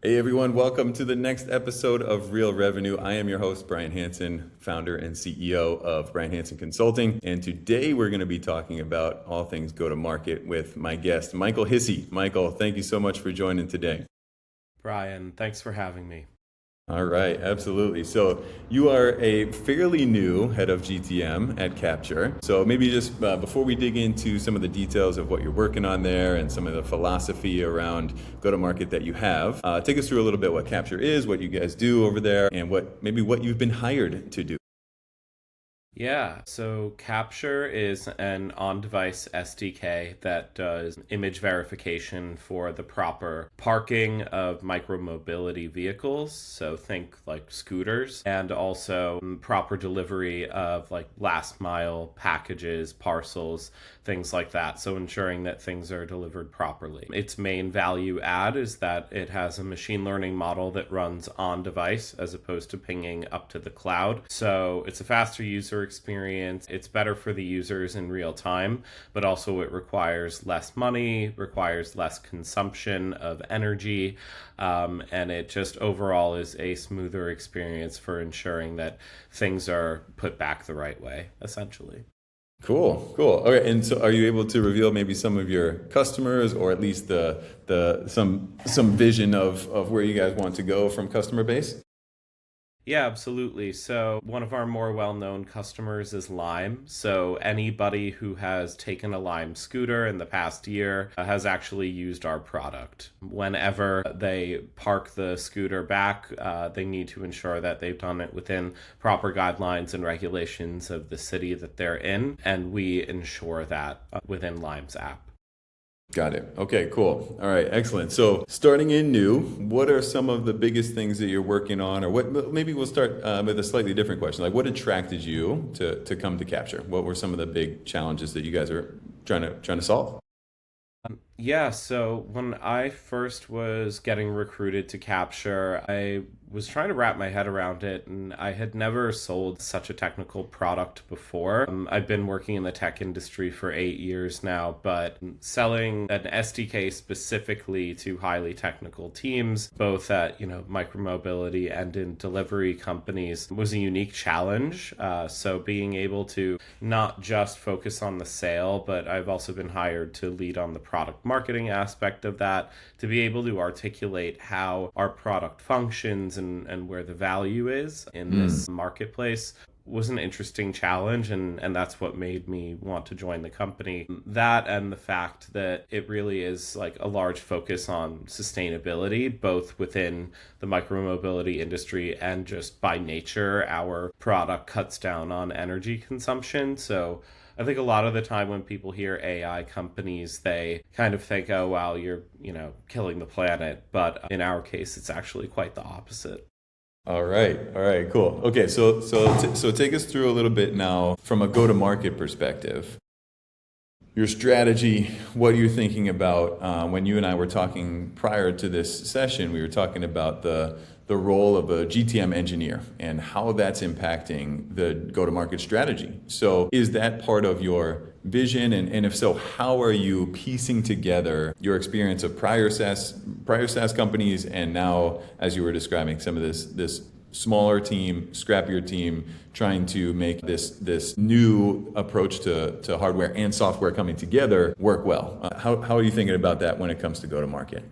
Hey everyone, welcome to the next episode of Real Revenue. I am your host, Brian Hansen, founder and CEO of Brian Hansen Consulting. And today we're going to be talking about all things go to market with my guest, Michael Hissey. Michael, thank you so much for joining today. Brian, thanks for having me. All right, absolutely. So you are a fairly new head of GTM at Capture. So maybe just before we dig into some of the details of what you're working on there and some of the philosophy around go-to-market that you have, take us through a little bit what Capture is, what you guys do over there, and what you've been hired to do. Yeah, so Capture is an on-device SDK that does image verification for the proper parking of micromobility vehicles. So think like scooters, and also proper delivery of like last mile packages, parcels, things like that. So ensuring that things are delivered properly. Its main value add is that it has a machine learning model that runs on device as opposed to pinging up to the cloud. So it's a faster user experience. It's better for the users in real time, but also it requires less money, requires less consumption of energy, and it just overall is a smoother experience for ensuring that things are put back the right way, essentially. Cool. Okay, and so are you able to reveal maybe some of your customers or at least the some vision of where you guys want to go from customer base? Yeah, absolutely. So, one of our more well known customers is Lime. So, anybody who has taken a Lime scooter in the past year has actually used our product. Whenever they park the scooter back, they need to ensure that they've done it within proper guidelines and regulations of the city that they're in. And we ensure that within Lime's app. Got it. Okay, cool. All right, excellent. So, starting in new, what are some of the biggest things that you're working on, or what? Maybe we'll start with a slightly different question. Like, what attracted you to come to Capture? What were some of the big challenges that you guys are trying to solve? Yeah, so when I first was getting recruited to Capture, I was trying to wrap my head around it, and I had never sold such a technical product before. I've been working in the tech industry for 8 years now, but selling an SDK specifically to highly technical teams, both at micromobility and in delivery companies, was a unique challenge. So being able to not just focus on the sale, but I've also been hired to lead on the product marketing aspect of that, to be able to articulate how our product functions and where the value is in Mm, this marketplace was an interesting challenge, and that's what made me want to join the company. That and the fact that it really is like a large focus on sustainability, both within the micromobility industry and just by nature, our product cuts down on energy consumption. So I think a lot of the time when people hear AI companies, they kind of think, oh, wow, you're, killing the planet. But in our case, it's actually quite the opposite. all right, cool. Okay, so take us through a little bit now from a go-to-market perspective. Your strategy, what are you thinking about? When you and I were talking prior to this session, we were talking about the role of a GTM engineer and how that's impacting the go-to-market strategy. So is that part of your vision? And if so, how are you piecing together your experience of prior SaaS companies and now, as you were describing, some of this smaller team, scrappier team, trying to make this new approach to hardware and software coming together work well? How are you thinking about that when it comes to go to market?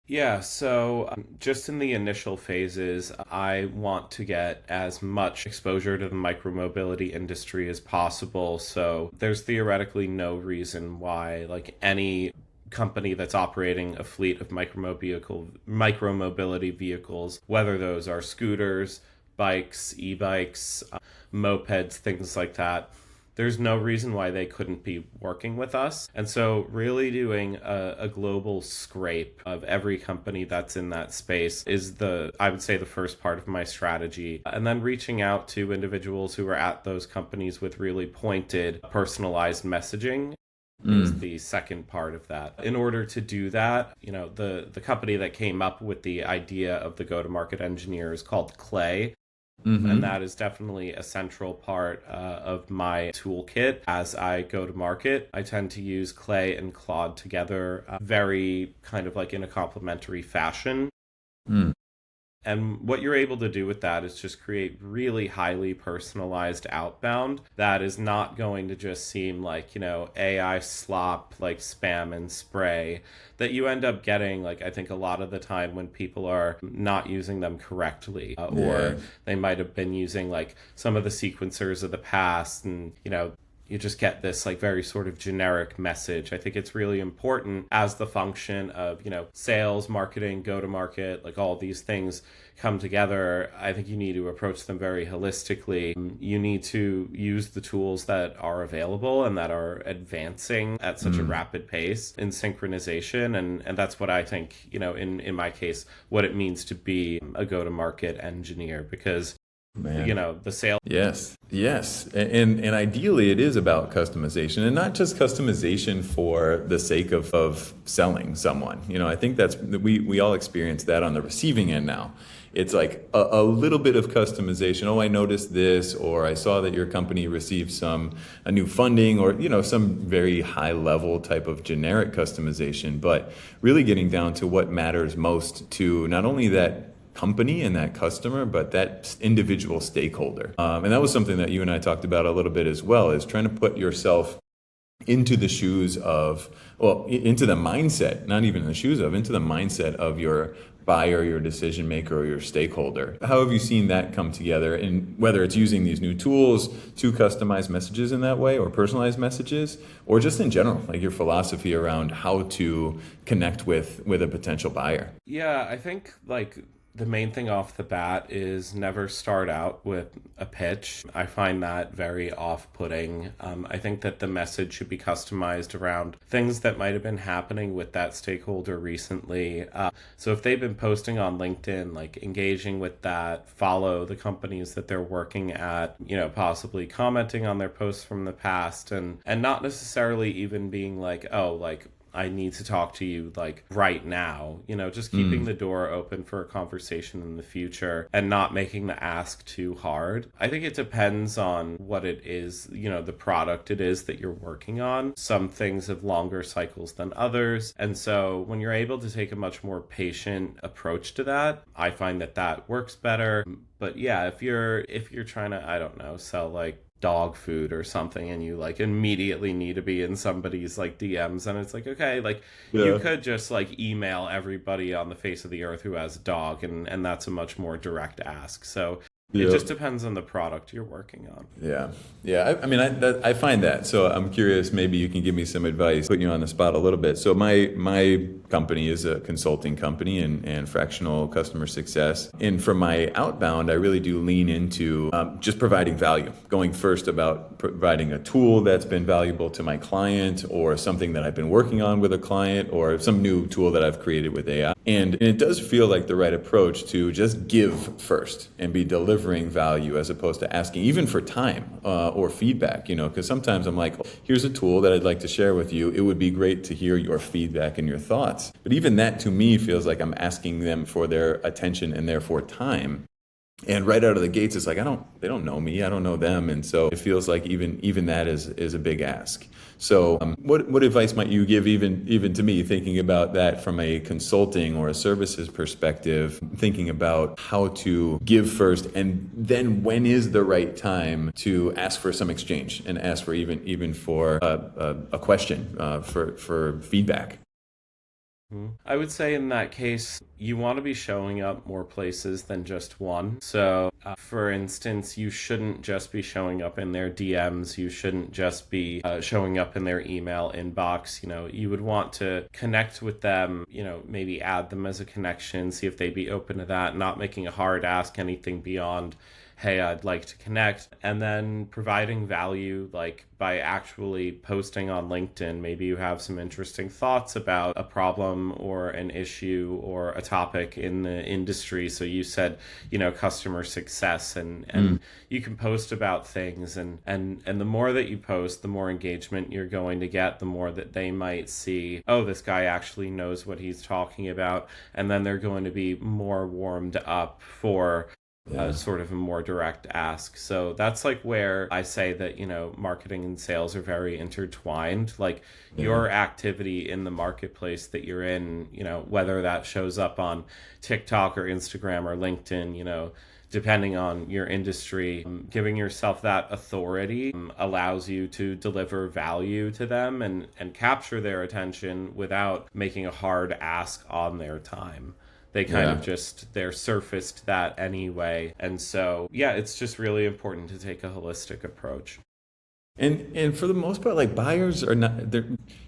Yeah, so just in the initial phases, I want to get as much exposure to the micromobility industry as possible. So there's theoretically no reason why, like any company that's operating a fleet of micromobility vehicles, whether those are scooters, bikes, e-bikes, mopeds, things like that, there's no reason why they couldn't be working with us. And so, really doing a global scrape of every company that's in that space is I would say, the first part of my strategy. And then reaching out to individuals who are at those companies with really pointed, personalized messaging is Mm. the second part of that. In order to do that, the company that came up with the idea of the go to market engineer is called Clay. And Mm-hmm. that is definitely a central part of my toolkit as I go to market. I tend to use Clay and Claude together very kind of like in a complementary fashion. Mm. And what you're able to do with that is just create really highly personalized outbound that is not going to just seem like, AI slop, like spam and spray that you end up getting, like, I think a lot of the time when people are not using them correctly, Yeah. or they might have been using like some of the sequencers of the past, and, you just get this like very sort of generic message. I think it's really important as the function of, sales, marketing, go to market, like all these things come together. I think you need to approach them very holistically. You need to use the tools that are available and that are advancing at such a Mm. rapid pace in synchronization. And that's what I think, in my case, what it means to be a go to market engineer, because Man. the sales. Yes, yes, and ideally it is about customization, and not just customization for the sake of selling someone. I think that's we all experience that on the receiving end now. It's like a little bit of customization. Oh, I noticed this, or I saw that your company received a new funding, or some very high level type of generic customization. But really getting down to what matters most to not only that company and that customer, but that individual stakeholder. And that was something that you and I talked about a little bit as well, is trying to put yourself into the shoes of, well, into the mindset, not even the shoes of, into the mindset of your buyer, your decision maker, or your stakeholder. How have you seen that come together? And whether it's using these new tools to customize messages in that way, or personalize messages, or just in general, like your philosophy around how to connect with a potential buyer. Yeah, I think like the main thing off the bat is never start out with a pitch. I find that very off putting. I think that the message should be customized around things that might have been happening with that stakeholder recently. So if they've been posting on LinkedIn, like engaging with that, follow the companies that they're working at, possibly commenting on their posts from the past, and not necessarily even being like, oh, like, I need to talk to you like right now, just keeping the door open for a conversation in the future and not making the ask too hard. I think it depends on what it is, the product it is that you're working on. Some things have longer cycles than others. And so when you're able to take a much more patient approach to that, I find that that works better. But yeah, if you're trying to, I don't know, sell like dog food or something, and you like immediately need to be in somebody's like DMs, and it's like, okay, like you Yeah. could just like email everybody on the face of the earth who has a dog, and that's a much more direct ask. So it Yeah. just depends on the product you're working on. Yeah, yeah. I mean, I find that. So I'm curious. Maybe you can give me some advice, putting you on the spot a little bit. So my company is a consulting company and fractional customer success. And for my outbound, I really do lean into just providing value. Going first about providing a tool that's been valuable to my client, or something that I've been working on with a client, or some new tool that I've created with AI. And it does feel like the right approach to just give first and be delivering value, as opposed to asking even for time or feedback, because sometimes I'm like, here's a tool that I'd like to share with you. It would be great to hear your feedback and your thoughts. But even that to me feels like I'm asking them for their attention and therefore time. And right out of the gates, it's like, they don't know me, I don't know them. And so it feels like even that is a big ask. So what advice might you give even to me, thinking about that from a consulting or a services perspective, thinking about how to give first, and then when is the right time to ask for some exchange, and ask for even for a question, for feedback. I would say in that case, you want to be showing up more places than just one. So, for instance, you shouldn't just be showing up in their DMs. You shouldn't just be showing up in their email inbox. You would want to connect with them, maybe add them as a connection, see if they'd be open to that, not making a hard ask anything beyond, hey, I'd like to connect, and then providing value, like by actually posting on LinkedIn. Maybe you have some interesting thoughts about a problem or an issue or a topic in the industry. So you said, customer success, and you can post about things, and the more that you post, the more engagement you're going to get, the more that they might see, oh, this guy actually knows what he's talking about, and then they're going to be more warmed up for Yeah. sort of a more direct ask. So that's like where I say that, marketing and sales are very intertwined. Like Yeah. your activity in the marketplace that you're in, whether that shows up on TikTok or Instagram or LinkedIn, depending on your industry, giving yourself that authority allows you to deliver value to them and capture their attention without making a hard ask on their time. They kind Yeah. of they're surfaced that anyway. And so, yeah, it's just really important to take a holistic approach. And for the most part, like buyers are not, you're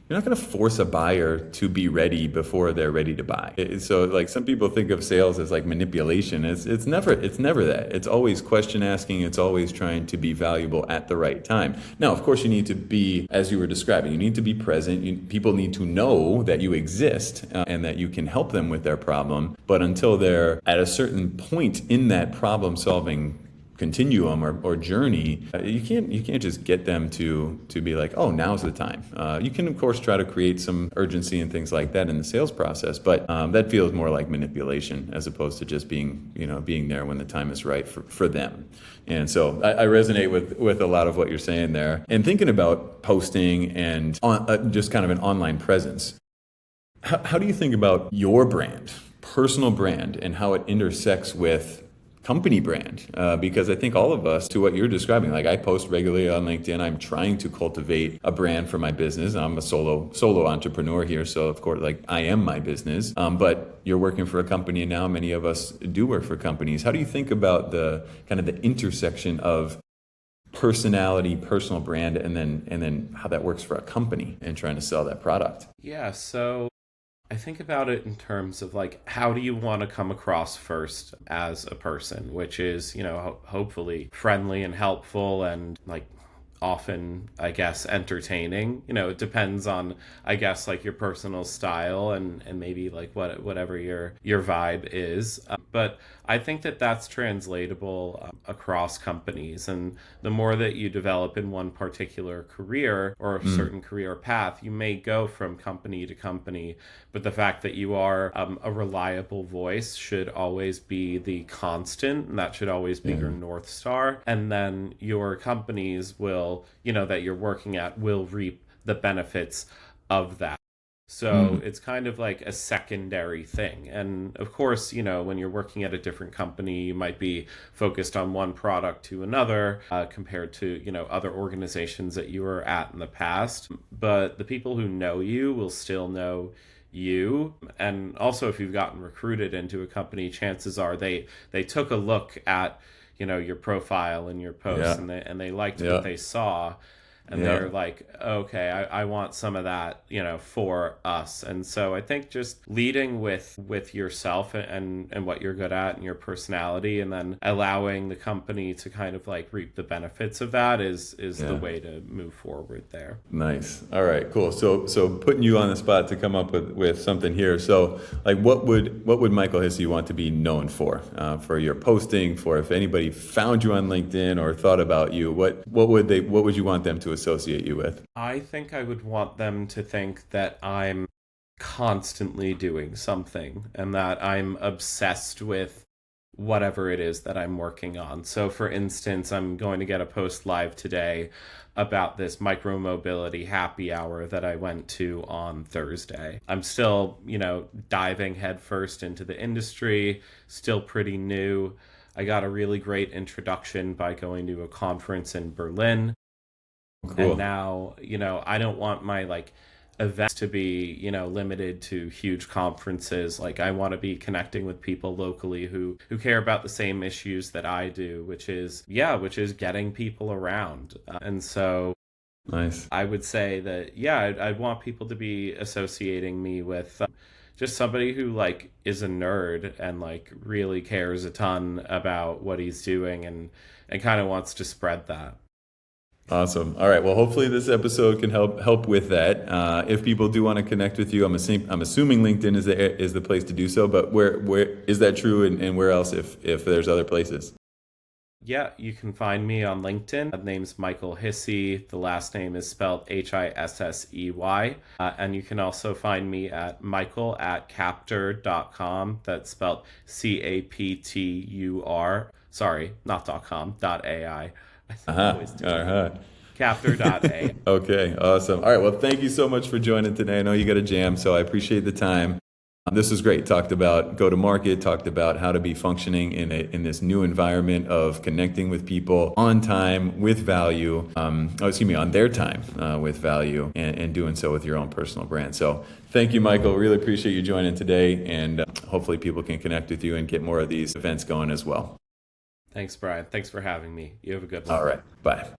not going to force a buyer to be ready before they're ready to buy. So like some people think of sales as like manipulation. It's never that. It's always question asking. It's always trying to be valuable at the right time. Now, of course, you need to be, as you were describing, you need to be present. People need to know that you exist and that you can help them with their problem. But until they're at a certain point in that problem solving continuum or journey, you can't just get them to be like, oh, now's the time. You can of course try to create some urgency and things like that in the sales process, but that feels more like manipulation as opposed to just being there when the time is right for them. And so I resonate with a lot of what you're saying there. And thinking about posting and just kind of an online presence. How do you think about your brand, personal brand, and how it intersects with company brand? Because I think all of us, to what you're describing, like I post regularly on LinkedIn. I'm trying to cultivate a brand for my business. I'm a solo entrepreneur here, so of course, like I am my business. But you're working for a company now. Many of us do work for companies. How do you think about the kind of the intersection of personality, personal brand, and then how that works for a company and trying to sell that product? Yeah, so I think about it in terms of like, how do you want to come across first as a person, which is, hopefully friendly and helpful and like often, I guess, entertaining. It depends on, I guess, like your personal style and maybe like whatever your vibe is. But I think that that's translatable across companies. And the more that you develop in one particular career or a certain career path, you may go from company to company. But the fact that you are a reliable voice should always be the constant, and that should always be your North Star. And then your companies that you're working at will reap the benefits of that. So it's kind of like a secondary thing. And of course, when you're working at a different company, you might be focused on one product to another compared to, other organizations that you were at in the past. But the people who know you will still know you. And also, if you've gotten recruited into a company, chances are they took a look at your profile and your posts, and they liked what they saw, and they're like, okay, I want some of that, for us. And so I think just leading with yourself and what you're good at and your personality, and then allowing the company to kind of like reap the benefits of that is the way to move forward there. Nice. All right, cool. So putting you on the spot to come up with something here. So like what would Michael Hissey want to be known for your posting, for if anybody found you on LinkedIn or thought about you, what would you want them to associate you with? I think I would want them to think that I'm constantly doing something and that I'm obsessed with whatever it is that I'm working on. So for instance, I'm going to get a post live today about this micromobility happy hour that I went to on Thursday. I'm still, diving headfirst into the industry, still pretty new. I got a really great introduction by going to a conference in Berlin. Cool. And now, I don't want my like events to be, limited to huge conferences. Like I want to be connecting with people locally who care about the same issues that I do, which is getting people around. And so Nice. I would say that, I'd want people to be associating me with just somebody who like is a nerd and like really cares a ton about what he's doing and kind of wants to spread that. Awesome. All right. Well, hopefully this episode can help with that. If people do want to connect with you, I'm assuming LinkedIn is the place to do so. But where is that true, and where else if there's other places? Yeah, you can find me on LinkedIn. The name's Michael Hissey. The last name is spelled Hissey. And you can also find me at michael@captur.com. That's spelled CAPTUR. Sorry, not .com, .ai. I always do Uh-huh. Captur.ai. Okay, awesome. All right, well, thank you so much for joining today. I know you got a jam, so I appreciate the time. This was great. Talked about go-to-market, talked about how to be functioning in this new environment of connecting with people on time with value, on their time with value, and doing so with your own personal brand. So thank you, Michael. Really appreciate you joining today, and hopefully people can connect with you and get more of these events going as well. Thanks, Brian. Thanks for having me. You have a good one. All right, bye.